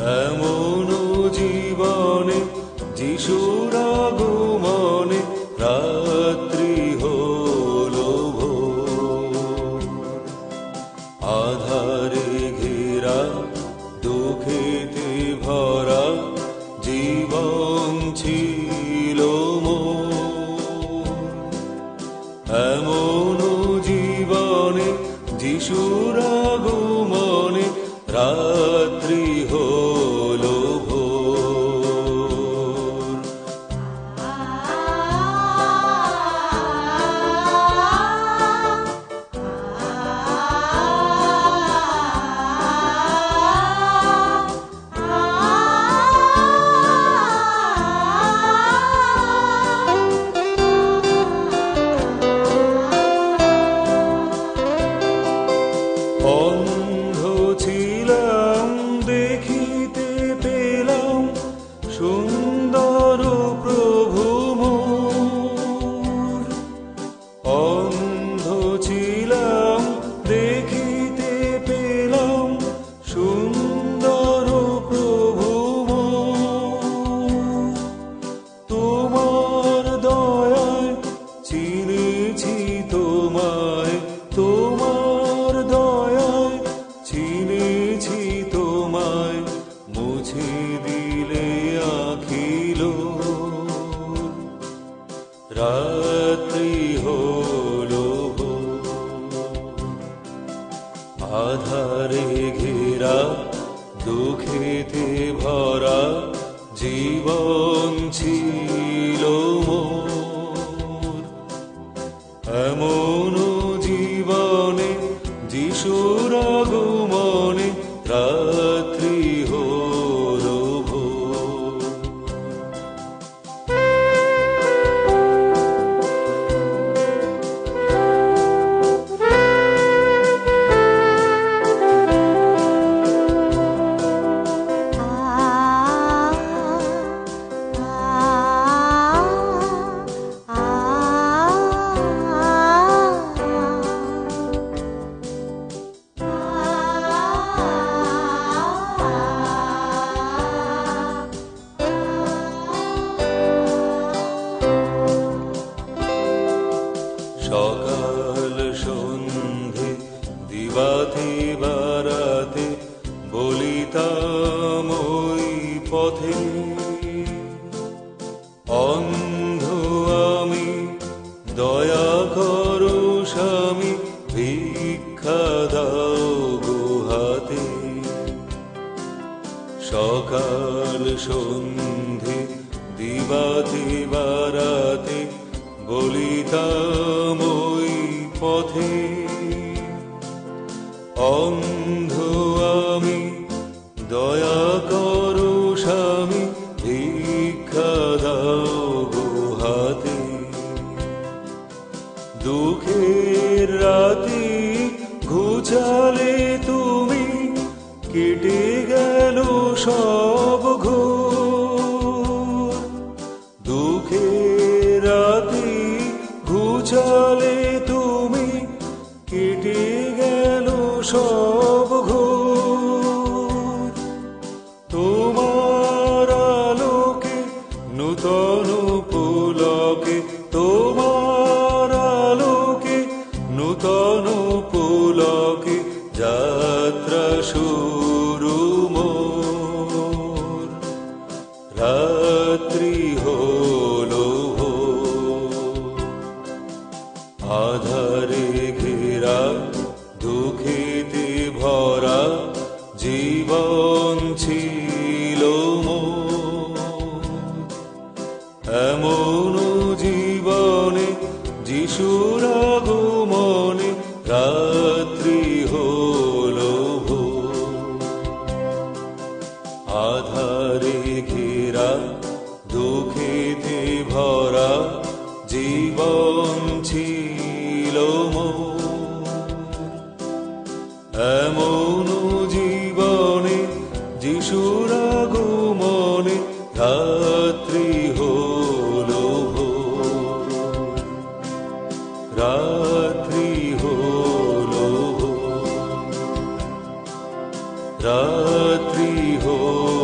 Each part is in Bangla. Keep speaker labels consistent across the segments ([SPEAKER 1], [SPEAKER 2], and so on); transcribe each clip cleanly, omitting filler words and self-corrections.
[SPEAKER 1] এমন জীবনে যিশুর আগমনে রাত্রি হলো ভোর। আধারে ঘেরা দুঃখেতে ভরা জীবন ছিল মোর। এমন জীবনে যিশুর আগমনে রাত্রি হলো ভোর। অন্ধ ছিলাম দেখিতে পেলাম সুন্দর প্রভু মোর। অন্ধ ছিলাম দেখিতে পেলাম সুন্দর প্রভু মোর। তোমার দয়ায় চিনেছি তোমায়, তোমার দয়ায় চিনেছি তোমায়, মুছে দিলে আখিল। রাত্রি হলো ভোর। আধারে ঘেরা দুঃখেতে ভরা জীবন ছিল মোর। এমন জীবনে যিশুর আগমনে রাত্রি হলো ভোর। সকাল সন্ধে দিবাতে বারাতে বলিতাম ওই পথে, অন্ধ আমি দয়া করো স্বামী, ভিক্ষা দাও গুহাতে। সকাল সন্ধে দিবাতে বারাতে বলিতাম ওই পথে, অন্ধ আমি দয়া করো স্বামী, ভিক্ষা দাও গুহাতে। দুঃখের রাতি ঘুচালে তুমি, কেটে গেল সব ঘোর। দুঃখের রাতি ঘুচালে তুমি, কেটে গেল সব ঘোর। তোমার আলোকে নূতন পুলকে, তোমার আলোকে নূতন পুলকে যাত্রা শুরু মোর। রাত্রি হলো ভোর। আধারে ঘেরা দুঃখেতে ভরা জীবন ছিল মোর। এমন জীবনে যিশুর আগমনে রাত্রি হলো ভোর। আধারে ঘেরা দুঃখেতে ভরা জীবন ছিল মোর। এমন জীবনে যিশুর আগমনে রাত্রি হলো ভোর। রাত্রি হলো ভোর। রাত্রি হলো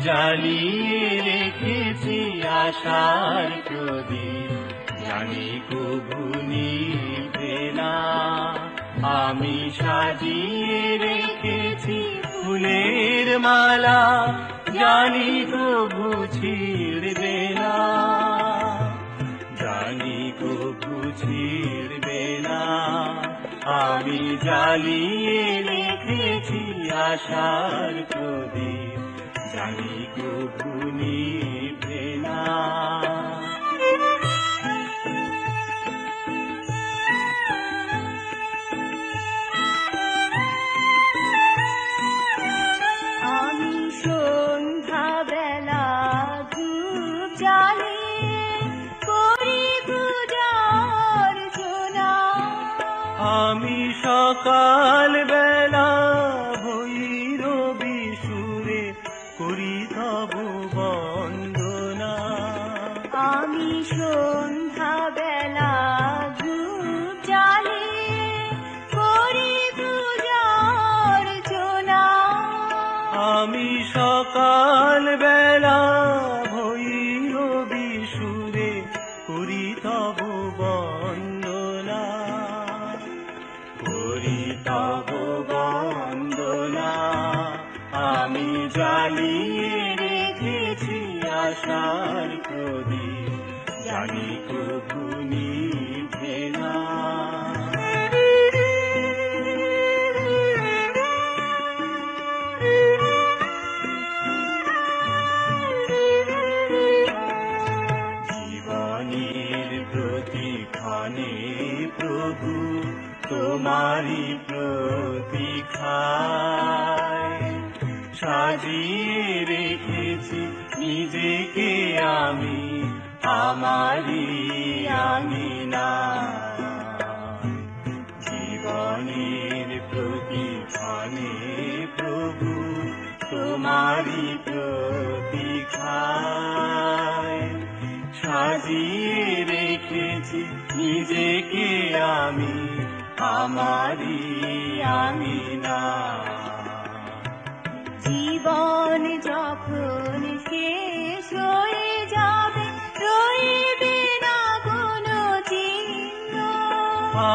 [SPEAKER 2] জ্বালিয়ে রেখেছি আশার প্রদীপ, জানি কবু নিভবে না। আমি সাজিয়ে রেখেছি ফুলের মালা, জানি কবু ছিঁড়বে না, জানি কবু ছিঁড়বে না। আমি জ্বালিয়ে রেখেছি আশার প্রদীপ, জানি কবু নিভবে না।
[SPEAKER 3] আমি সন্ধ্যা বেলা
[SPEAKER 2] সকাল বেলা ভৈরবী সুরে করি তব বন্দনা।
[SPEAKER 3] আমি সন্ধ্যা বেলা ধূপ জ্বালিয়ে করি পূজা অর্চনা।
[SPEAKER 2] আমি সকাল বেলা ভৈরবী সুরে করি তব বন্দনা, করি তব বন্দনা। আমি জ্বালিয়ে রেখেছি আশার প্রদীপ, জানি কবু নিভে না। জীবনের প্রতিক্ষণে প্রভু তোমারি প্রতীক্ষায় সাজিয়ে রেখেছি নিজেকে আমি, আমারি আঙিনা। জীবনের প্রতিক্ষণে প্রভু তোমারি প্রতীক্ষায় সাজিয়ে রেখেছি নিজেকে আমি, আমারি আঙিনা।
[SPEAKER 3] জীবন যখন শেষ হয়ে যাবে রইবে না কোনো চিহ্ন।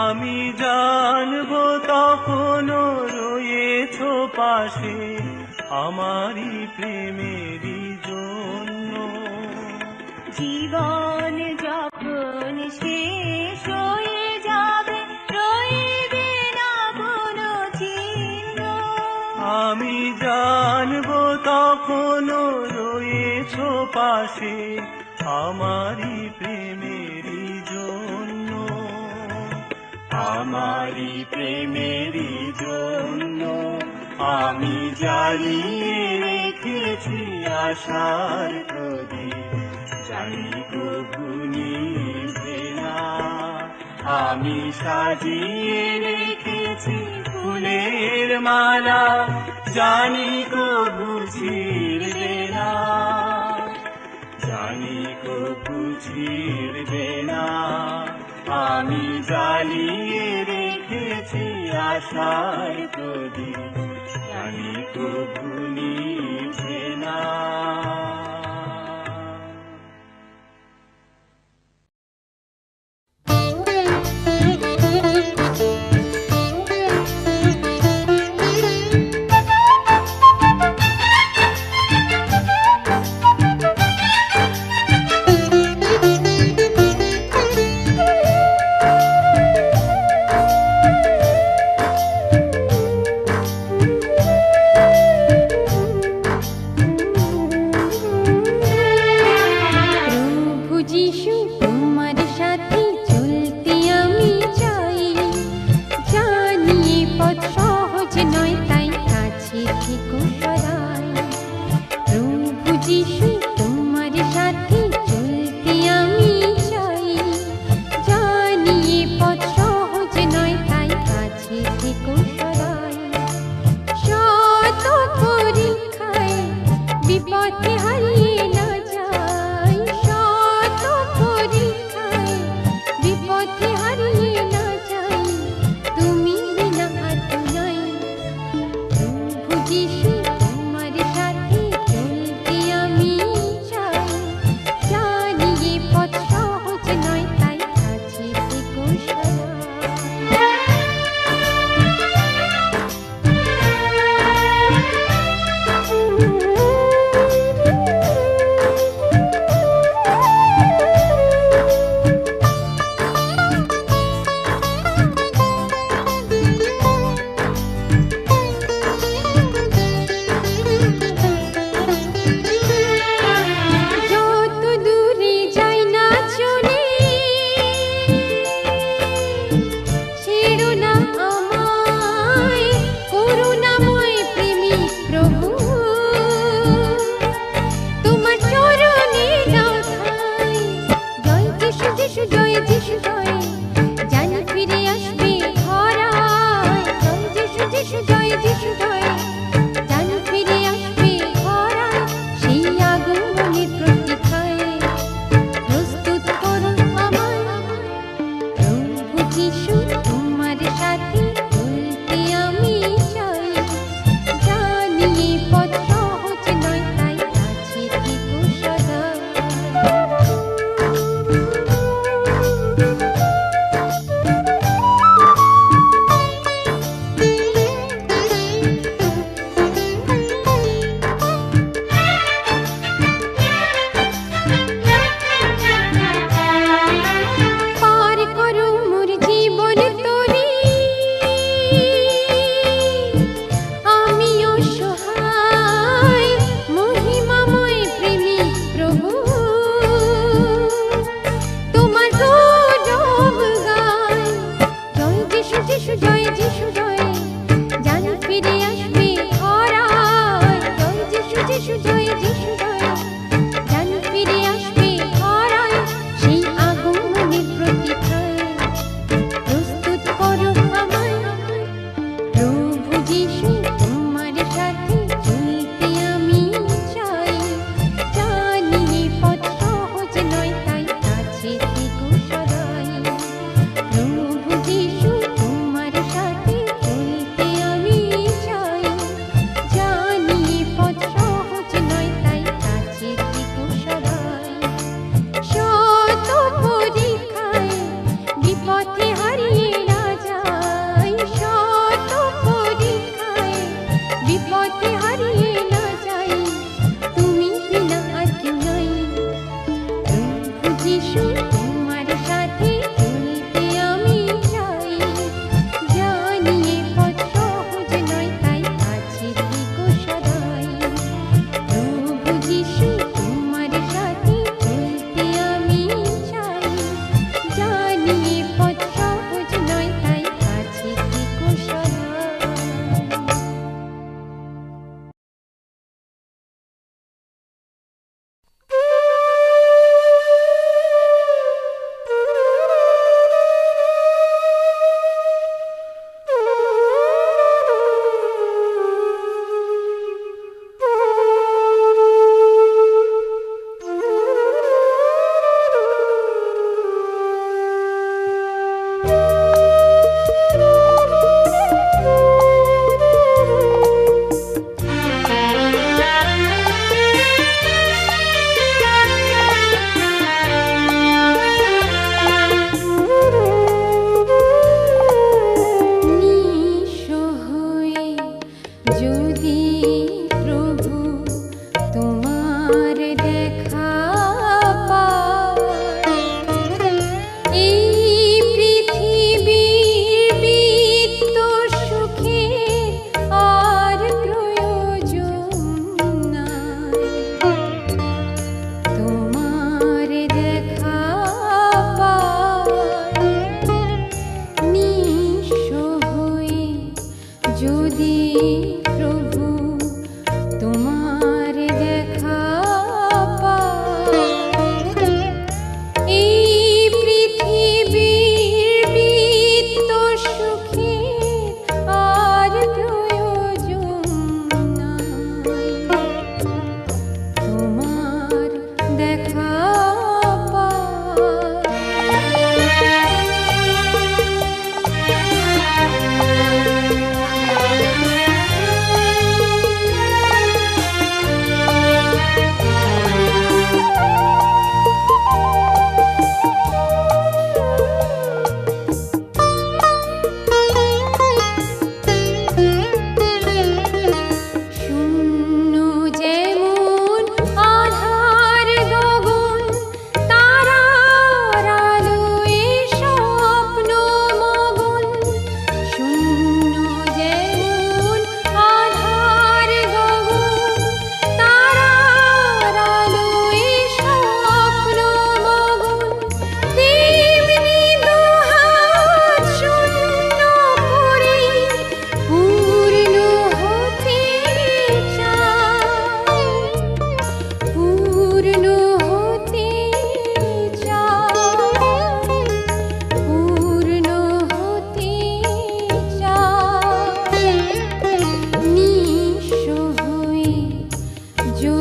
[SPEAKER 2] আমি জানবো তখনও রয়েছ পাশে আমারি প্রেমেরই জন্য।
[SPEAKER 3] জীবন যখন শেষ হয়ে যাবে রইবে না কোনো চিহ্ন।
[SPEAKER 2] আমি জানবো তখনও রয়েছ পাশে আমারি প্রেমেরই জন্য, আমারি প্রেমেরই জন্য। আমি জ্বালিয়ে রেখেছি আশার প্রদীপ, জানি কবু নিভে না। আমি সাজিয়ে রেখেছি ফুলের মালা, জানি কবু ছিড়বে না, জানি কবু ছিড়বে না। আমি জ্বালিয়ে রেখেছি আশার প্রদীপ, জানি কবু নিভে না।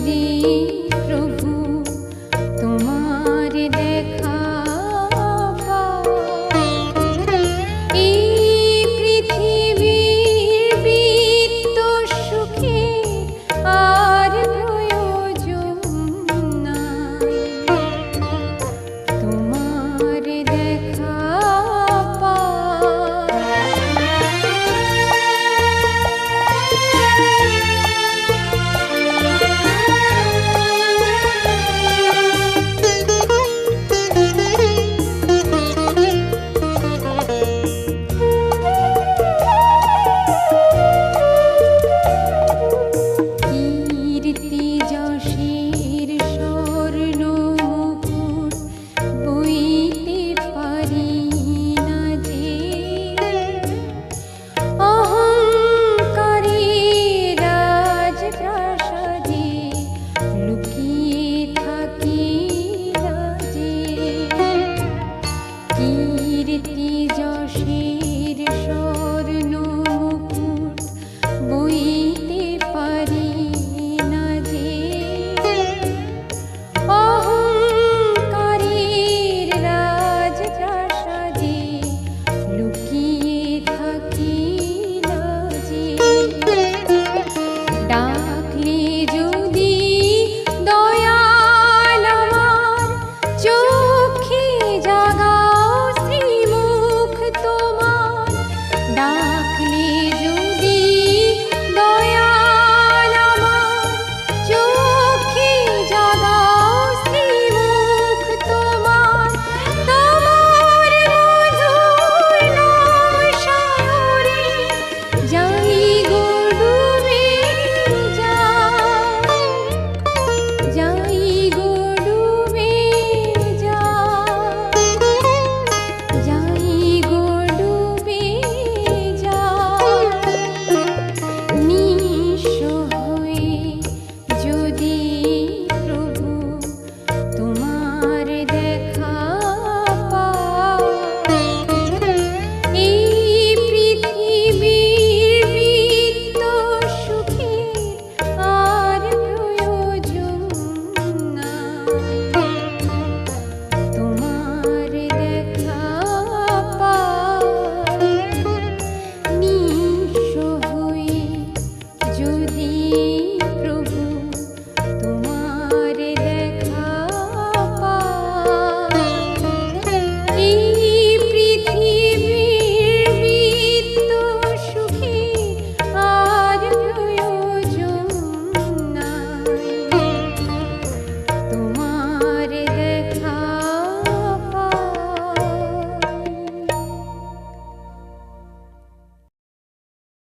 [SPEAKER 3] যদি প্রভু তোমার দেখা পাই, এই পৃথিবীর বৃত্ত সুখের আর প্রয়োজন নাই। তোমার দেখা কীর্তি যশের স্বর্ণ মুকুট বইতে পারি না যে, অহংকারের রাজপ্রাসাদে লুকিয়ে থাকি রাজে। কীর্তি যশের স্বর্ণ মুকুট বইতে পারি না যে, অহংকারের রাজপ্রাসাদে লুকিয়ে থাকি লাজে। ডাকলে যদি দয়াল আমার চোখে জাগাও শ্রীমুখ তোমার, ডাকলে যদি দয়াল আমার চোখে জাগাও শ্রীমুখ তোমার, তোমার মধুর নাম সায়রে যাই গো ডুবে যাই, যাই গো ডুবে যাই, যাই গো ডুবে যাই। নিঃস্ব হয়ে যদি প্রভু তোমার দেখা পাই, এই পৃথিবীর বৃত্ত সুখের আর প্রয়োজন নাই। তোমার দেখা পাই, নিঃস্ব হয়ে যদি